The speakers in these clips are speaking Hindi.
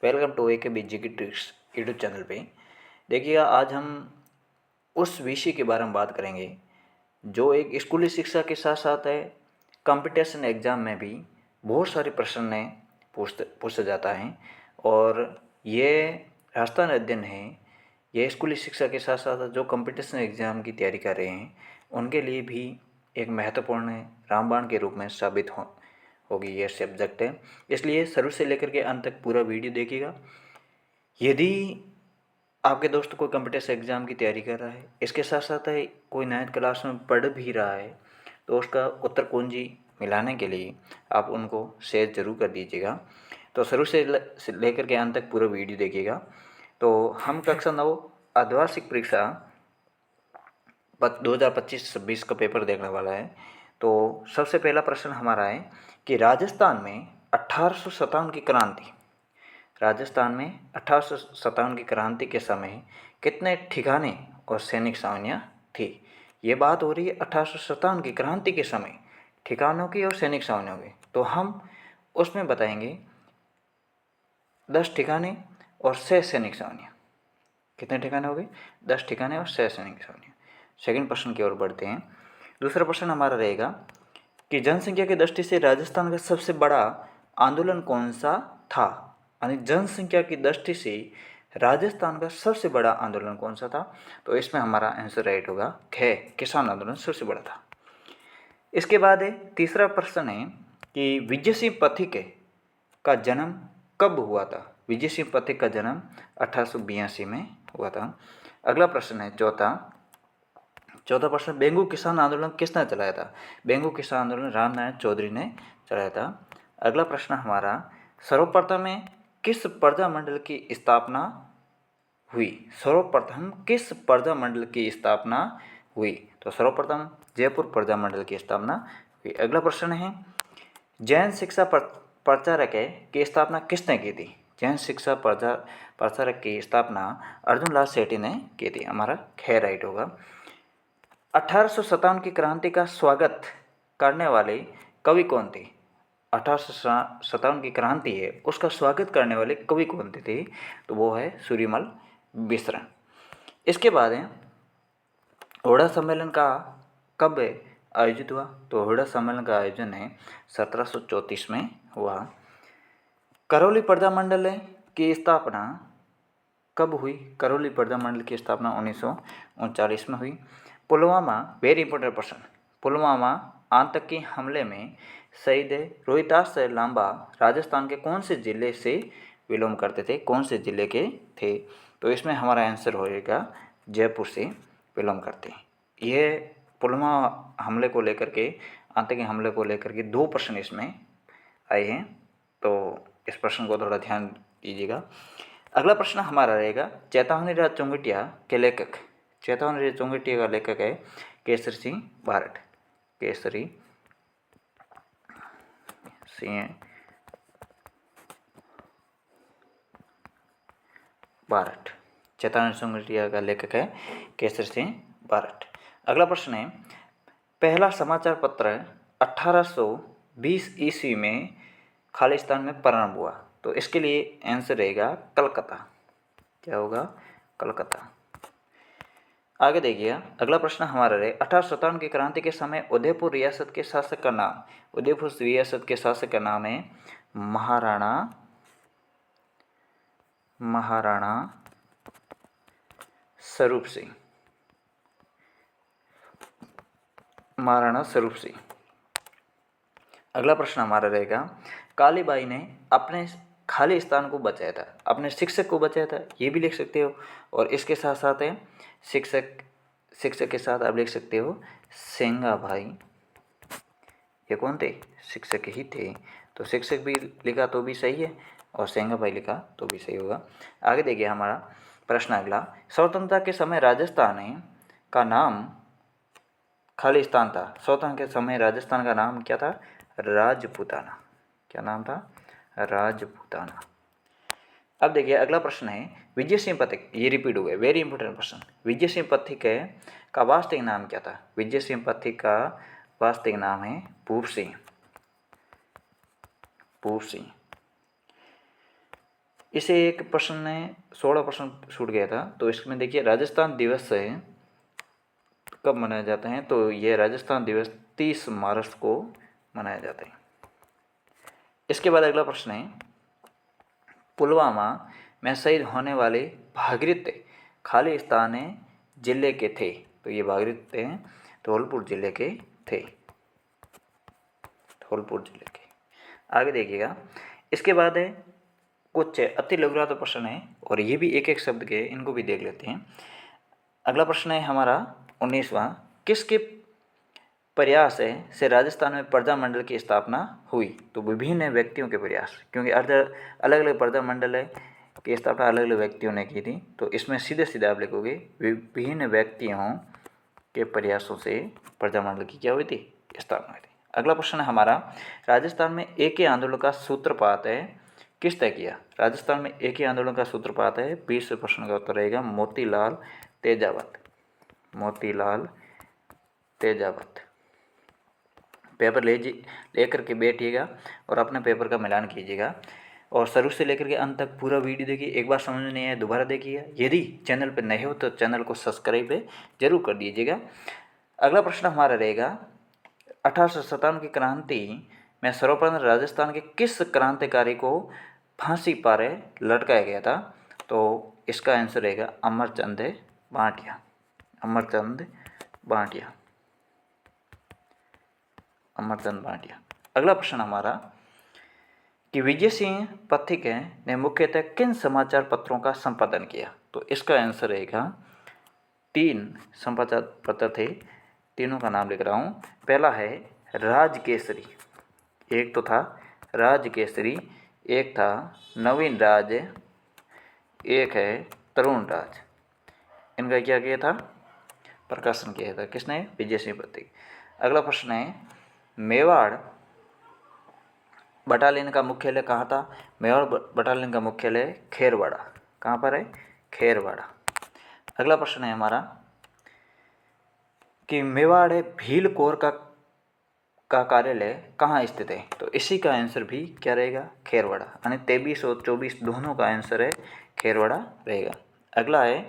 वेलकम टू ए के बीजी की ट्रिक्स यूट्यूब चैनल पे। देखिएगा, आज हम उस विषय के बारे में बात करेंगे जो एक स्कूली शिक्षा के साथ साथ है, कंपटीशन एग्ज़ाम में भी बहुत सारे प्रश्न पूछा जाता है। और ये राजस्थान अध्ययन है, ये स्कूली शिक्षा के साथ साथ जो कंपटीशन एग्ज़ाम की तैयारी कर रहे हैं उनके लिए भी एक महत्वपूर्ण रामबाण के रूप में साबित होगी ये सब्जेक्ट है। इसलिए शुरू से लेकर के अंत तक पूरा वीडियो देखिएगा। यदि आपके दोस्त कोई कंपटीशन एग्ज़ाम की तैयारी कर रहा है, इसके साथ साथ है कोई 9th क्लास में पढ़ भी रहा है, तो उसका उत्तर कुंजी मिलाने के लिए आप उनको शेयर जरूर कर दीजिएगा। तो शुरू से लेकर के अंत तक पूरा वीडियो देखिएगा। तो हम कक्षा 9 अर्धवार्षिक परीक्षा 2025-26 का पेपर देखने वाला है। तो सबसे पहला प्रश्न हमारा है कि राजस्थान में 1857 की क्रांति, राजस्थान में 1857 की क्रांति के समय कितने ठिकाने और सैनिक छावनियाँ थी। ये बात हो रही है 1857 की क्रांति के समय ठिकानों की और सैनिक छावनियों की। तो हम उसमें बताएंगे 10 ठिकाने और 6 सैनिक छावनियाँ। कितने ठिकाने हो गए? 10 ठिकाने और 6 सैनिक छावनियाँ। सेकंड प्रश्न की ओर बढ़ते हैं। दूसरा प्रश्न हमारा रहेगा कि जनसंख्या की दृष्टि से राजस्थान का सबसे बड़ा आंदोलन कौन सा था। यानी जनसंख्या की दृष्टि से राजस्थान का सबसे बड़ा आंदोलन कौन सा था। तो इसमें हमारा आंसर राइट होगा ख, किसान आंदोलन सबसे बड़ा था। इसके बाद है तीसरा प्रश्न है कि विजय सिंह पथिक का जन्म कब हुआ था। विजय सिंह पथिक का जन्म 1882 में हुआ था। अगला प्रश्न है चौथा प्रश्न, बेंगू किसान आंदोलन किसने चलाया था। बेंगू किसान आंदोलन रामनारायण चौधरी ने चलाया था। अगला प्रश्न हमारा, सर्वप्रथम में किस प्रजा मंडल की स्थापना हुई। सर्वप्रथम किस प्रजा मंडल की स्थापना हुई। तो सर्वप्रथम जयपुर प्रजा मंडल की स्थापना हुई। अगला प्रश्न है, जैन शिक्षा प्रचारक की स्थापना किसने की थी। जैन शिक्षा प्रचारक की स्थापना अर्जुन लाल सेठी ने की थी। हमारा ख राइट होगा। 1857 की क्रांति का स्वागत करने वाले कवि कौन थे। 1857 की क्रांति है उसका स्वागत करने वाले कवि कौन थे। तो वो है सूर्यमल मिश्र। इसके बाद है हुड़ा सम्मेलन का कब आयोजित हुआ। तो हुड़ा सम्मेलन का आयोजन है 1734 में हुआ। करौली प्रजा मंडल की स्थापना कब हुई। करौली प्रजा मंडल की स्थापना 1939 में हुई। पुलवामा, वेरी इंपॉर्टेंट प्रश्न, पुलवामा आतंकी हमले में शहीद रोहितास लांबा राजस्थान के कौन से जिले से बिलोंग करते थे, कौन से जिले के थे। तो इसमें हमारा आंसर होएगा जयपुर से बिलोंग करते हैं। ये पुलवामा हमले को लेकर के, आतंकी हमले को लेकर के 2 प्रश्न इसमें आए हैं। तो इस प्रश्न को थोड़ा ध्यान दीजिएगा। अगला प्रश्न हमारा रहेगा, चेतावनी राज चौंगटिया के लेखक, चेतावनी राज चौंगटिया का लेखक है केसरी सिंह बारट। केसरी सिंह बारट, चेतावनी चौंगटिया का लेखक है केसरी सिंह बारट। अगला प्रश्न है, पहला समाचार पत्र 1820 ईस्वी में खालिस्तान में प्रारंभ हुआ। तो इसके लिए आंसर रहेगा कलकत्ता। क्या होगा? कलकत्ता। आगे देखिए, अगला प्रश्न हमारा रहे, 1857 की क्रांति के समय उदयपुर रियासत के शासक का नाम, उदयपुर रियासत के शासक का नाम है महाराणा स्वरूप सिंह। महाराणा स्वरूप सिंह। अगला प्रश्न हमारा रहेगा, कालीबाई ने अपने खाली स्थान को बचाया था, अपने शिक्षक को बचाया था, ये भी लिख सकते हो। और इसके साथ साथ है शिक्षक के साथ आप लिख सकते हो सेंगा भाई। ये कौन थे? शिक्षक ही थे। तो शिक्षक भी लिखा तो भी सही है और सेंगा भाई लिखा तो भी सही होगा। आगे देखिए हमारा प्रश्न अगला, स्वतंत्रता के समय राजस्थान का नाम खाली स्थान था। स्वतंत्रता के समय राजस्थान का नाम क्या था? राजपूताना। क्या नाम था? राजपूताना। अब देखिए अगला प्रश्न है, विजय सिंह पथिक, ये रिपीट हो गए, वेरी इंपॉर्टेंट प्रश्न। विजय सिंह पथिक का वास्तविक नाम क्या था? विजय सिंह पथिक का वास्तविक नाम है पूप सिंह। पूप सिंह। इसे एक प्रश्न ने 16 प्रश्न छूट गया था। तो इसमें देखिए राजस्थान दिवस है कब मनाया जाता है, तो यह राजस्थान दिवस 30 मार्च को मनाया जाता है। इसके बाद अगला प्रश्न है, पुलवामा में शहीद होने वाले भागीरथ खालिस्तान जिले के थे। तो ये भागीरथ हैं धौलपुर जिले के थे, धौलपुर जिले के। आगे देखिएगा, इसके बाद है कुछ अति लघुरात प्रश्न है और ये भी एक एक शब्द के, इनको भी देख लेते हैं। अगला प्रश्न है हमारा 19वां, किसके प्रयास से राजस्थान में प्रजामंडल की स्थापना हुई। तो विभिन्न व्यक्तियों के प्रयास, क्योंकि अलग अलग प्रजामंडल की स्थापना अलग अलग व्यक्तियों ने की थी। तो इसमें सीधे सीधे आप लिखोगे विभिन्न व्यक्तियों के प्रयासों से प्रजामंडल की क्या हुई थी, स्थापना हुई थी। अगला प्रश्न है हमारा, राजस्थान में एक ही आंदोलन का सूत्रपात है किस तय किया। राजस्थान में एक ही आंदोलन का सूत्रपात है, 20 प्रश्न का उत्तर रहेगा मोतीलाल तेजावत, मोतीलाल तेजावत। पेपर लेकर के बैठिएगा और अपने पेपर का मिलान कीजिएगा और शुरू से लेकर के अंत तक पूरा वीडियो देखिए। एक बार समझ में नहीं आया दोबारा देखिएगा। यदि चैनल पर नए हो तो चैनल को सब्सक्राइब जरूर कर दीजिएगा। अगला प्रश्न हमारा रहेगा, 1857 की क्रांति में सर्वप्रथम राजस्थान के किस क्रांतिकारी को फांसी पर लटकाया गया था। तो इसका आंसर रहेगा अमरचंद भाटिया, अमरचंद भाटिया, अमरचंद भाटिया। अगला प्रश्न हमारा कि विजय सिंह पथिक ने मुख्यतः किन समाचार पत्रों का संपादन किया। तो इसका आंसर रहेगा 3 समाचार पत्र थे, तीनों का नाम लिख रहा हूँ। पहला है राज केसरी, एक तो था राज केसरी, एक था नवीन राज, एक है तरुण राज। इनका क्या किया था, प्रकाशन किया था किसने, विजय सिंह पथिक। अगला प्रश्न है, मेवाड़ बटालियन का मुख्यालय कहाँ था। मेवाड़ बटालियन का मुख्यालय खेरवाड़ा, कहाँ पर है, खेरवाड़ा। अगला प्रश्न है हमारा कि मेवाड़ भील कोर का कार्यालय कहाँ स्थित है। तो इसी का आंसर भी क्या रहेगा, खेरवाड़ा, यानी 23 और 24 दोनों का आंसर है खेरवाड़ा रहेगा। अगला है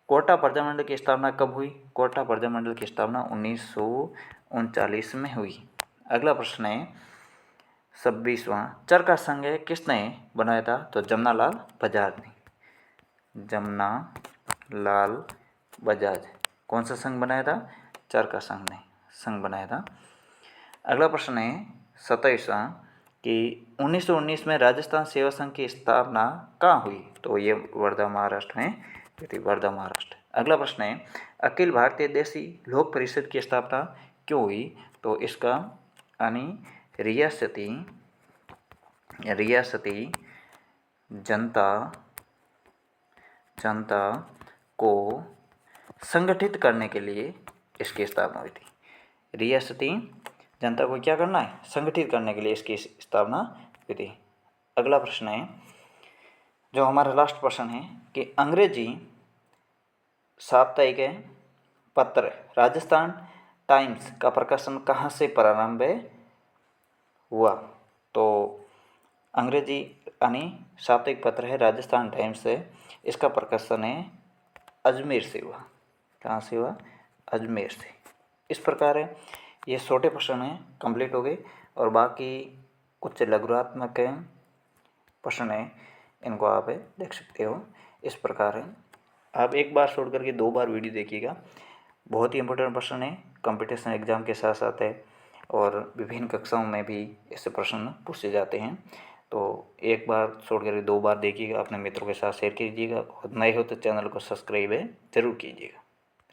कोटा प्रजामंडल की स्थापना कब हुई। कोटा प्रजामंडल की स्थापना 1939 में हुई। अगला प्रश्न है 26वां, चरखा संघ किसने बनाया था। तो जमनालाल बजाज ने, जमनालाल बजाज। कौन सा संघ बनाया था, चरखा संघ ने संघ बनाया था। अगला प्रश्न है 27वां कि 1919 में राजस्थान सेवा संघ की स्थापना कहाँ हुई। तो ये वर्धा महाराष्ट्र में हुई थी, वर्धा महाराष्ट्र। अगला प्रश्न है अखिल भारतीय देशी लोक परिषद की स्थापना क्यों हुई। तो इसका यानी रियासती जनता को संगठित करने के लिए इसकी स्थापना हुई थी। रियासती जनता को क्या करना है, संगठित करने के लिए इसकी स्थापना हुई थी। अगला प्रश्न है जो हमारा लास्ट प्रश्न है कि अंग्रेजी साप्ताहिक पत्र राजस्थान टाइम्स का प्रकाशन कहाँ से प्रारंभ हुआ। तो अंग्रेजी यानी साप्ताहिक पत्र है राजस्थान टाइम्स है, इसका प्रकाशन है अजमेर से हुआ। कहाँ से हुआ, अजमेर से। इस प्रकार है ये छोटे प्रश्न हैं कंप्लीट हो गए और बाकी कुछ लघुरात्मक प्रश्न हैं, इनको आप देख सकते हो। इस प्रकार है, आप एक बार छोड़ करके 2 बार वीडियो देखिएगा। बहुत ही इंपॉर्टेंट प्रश्न है, कंपटीशन एग्जाम के साथ साथ है और विभिन्न कक्षाओं में भी ऐसे प्रश्न पूछे जाते हैं। तो एक बार छोड़ करके 2 बार देखिएगा, अपने मित्रों के साथ शेयर कीजिएगा और नए हो तो चैनल को सब्सक्राइब जरूर कीजिएगा।